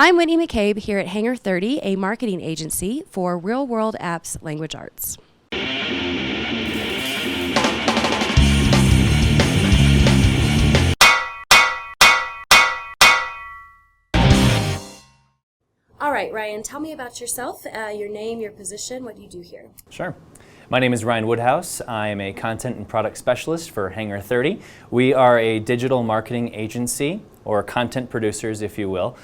I'm Whitney McCabe here at Hangar 30, a marketing agency for real-world apps language arts. All right, Ryan, tell me about yourself, your name, your position, what do you do here? Sure. My name is Ryan Woodhouse. I am a content and product specialist for Hangar 30. We are a digital marketing agency, or content producers, if you will,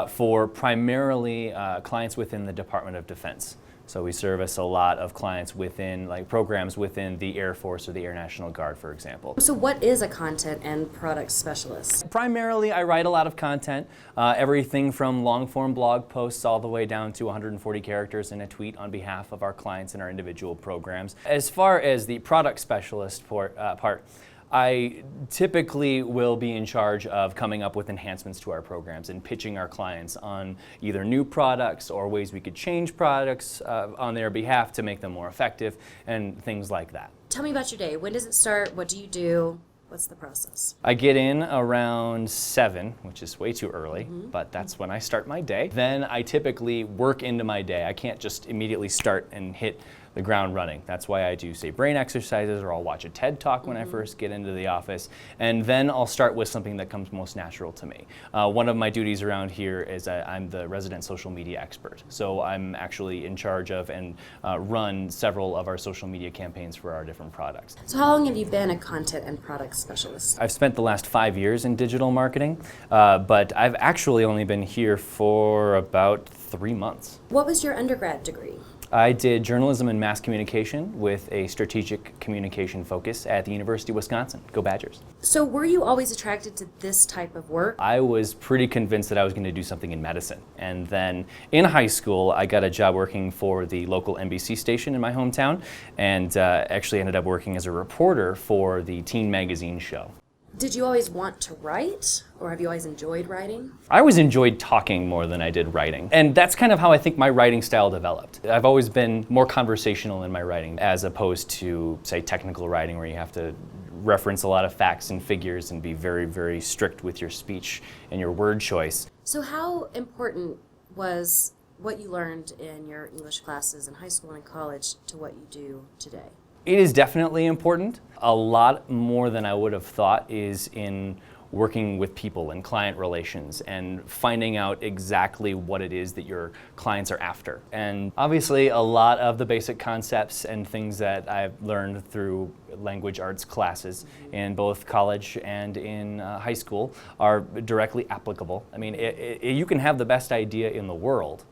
for primarily clients within the Department of Defense. So we service a lot of clients within, like programs within the Air Force or the Air National Guard, for example. So what is a content and product specialist? Primarily, I write a lot of content, everything from long-form blog posts all the way down to 140 characters in a tweet on behalf of our clients and our individual programs. As far as the product specialist part, I typically will be in charge of coming up with enhancements to our programs and pitching our clients on either new products or ways we could change products on their behalf to make them more effective and things like that. Tell me about your day. When does it start? What do you do? What's the process? I get in around 7, which is way too early, but that's when I start my day. Then I typically work into my day. I can't just immediately start and hit the ground running. That's why I do, say, brain exercises, or I'll watch a TED Talk when I first get into the office, and then I'll start with something that comes most natural to me. One of my duties around here is I'm the resident social media expert. So I'm actually in charge of and run several of our social media campaigns for our different products. So how long have you been a content and product specialist? I've spent the last 5 years in digital marketing, but I've actually only been here for about 3 months. What was your undergrad degree? I did journalism and mass communication with a strategic communication focus at the University of Wisconsin. Go Badgers. So were you always attracted to this type of work? I was pretty convinced that I was going to do something in medicine. And then in high school, I got a job working for the local NBC station in my hometown, and actually ended up working as a reporter for the teen magazine show. Did you always want to write, or have you always enjoyed writing? I always enjoyed talking more than I did writing. And that's kind of how I think my writing style developed. I've always been more conversational in my writing, as opposed to, say, technical writing, where you have to reference a lot of facts and figures and be very, very strict with your speech and your word choice. So how important was what you learned in your English classes in high school and college to what you do today? It is definitely important. A lot more than I would have thought is in working with people and client relations and finding out exactly what it is that your clients are after. And obviously a lot of the basic concepts and things that I've learned through language arts classes in both college and in high school are directly applicable. I mean, you can have the best idea in the world,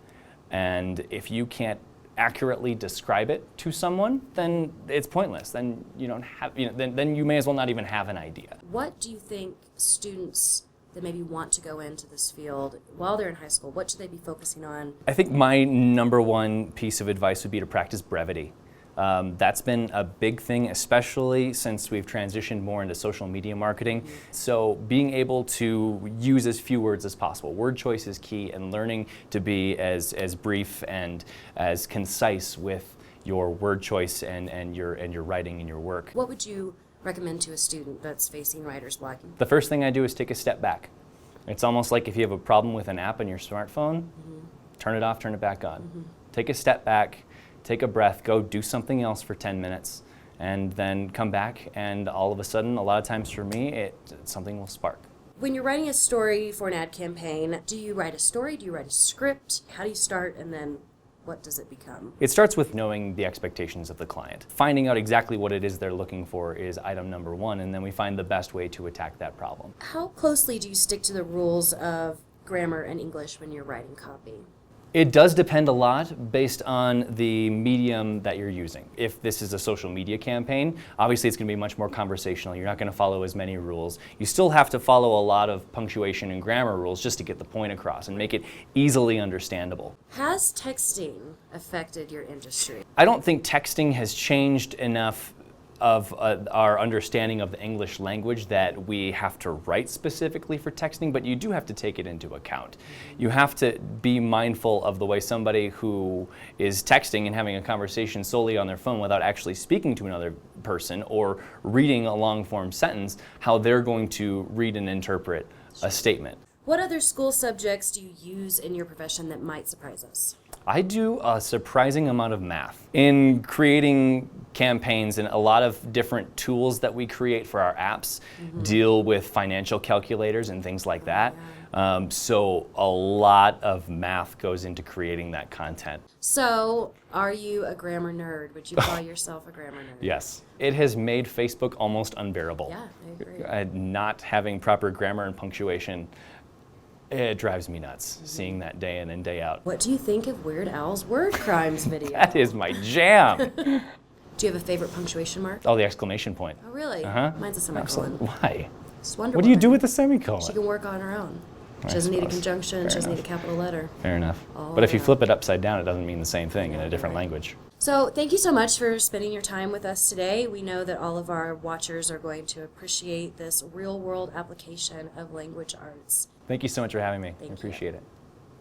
and if you can't accurately describe it to someone, then it's pointless. Then you don't have, then you may as well not even have an idea. What do you think students that maybe want to go into this field while they're in high school, what should they be focusing on? I think my number one piece of advice would be to practice brevity. That's been a big thing, especially since we've transitioned more into social media marketing. So being able to use as few words as possible. Word choice is key, and learning to be as brief and as concise with your word choice and your writing and your work. What would you recommend to a student that's facing writer's block? The first thing I do is take a step back. It's almost like if you have a problem with an app on your smartphone, turn it off, turn it back on. Take a step back. Take a breath, go do something else for 10 minutes, and then come back, and all of a sudden, a lot of times for me, something will spark. When you're writing a story for an ad campaign, do you write a story? Do you write a script? How do you start, and then what does it become? It starts with knowing the expectations of the client. Finding out exactly what it is they're looking for is item number one, and then we find the best way to attack that problem. How closely do you stick to the rules of grammar and English when you're writing copy? It does depend a lot based on the medium that you're using. If this is a social media campaign, obviously it's going to be much more conversational. You're not going to follow as many rules. You still have to follow a lot of punctuation and grammar rules just to get the point across and make it easily understandable. Has texting affected your industry? I don't think texting has changed enough of our understanding of the English language that we have to write specifically for texting, but you do have to take it into account. You have to be mindful of the way somebody who is texting and having a conversation solely on their phone without actually speaking to another person or reading a long-form sentence, how they're going to read and interpret a statement. What other school subjects do you use in your profession that might surprise us? I do a surprising amount of math. In creating campaigns, and a lot of different tools that we create for our apps deal with financial calculators and things like that. So a lot of math goes into creating that content. So, are you a grammar nerd? Would you call yourself a grammar nerd? Yes. It has made Facebook almost unbearable. Yeah, I agree. Not having proper grammar and punctuation, it drives me nuts, seeing that day in and day out. What do you think of Weird Al's word crimes video? That is my jam. Do you have a favorite punctuation mark? Oh, the exclamation point. Oh, really? Uh-huh. Mine's a semicolon. Why? It's Wonder What do you Woman. do with the semicolon? She can work on her own. I She doesn't need a suppose. conjunction. Fair She doesn't need a enough. capital letter. Fair enough. Oh, But if you yeah. flip it upside down, it doesn't mean the same thing in a different Right. language. So thank you so much for spending your time with us today. We know that all of our watchers are going to appreciate this real-world application of language arts. Thank you so much for having me. Thank I you. appreciate it.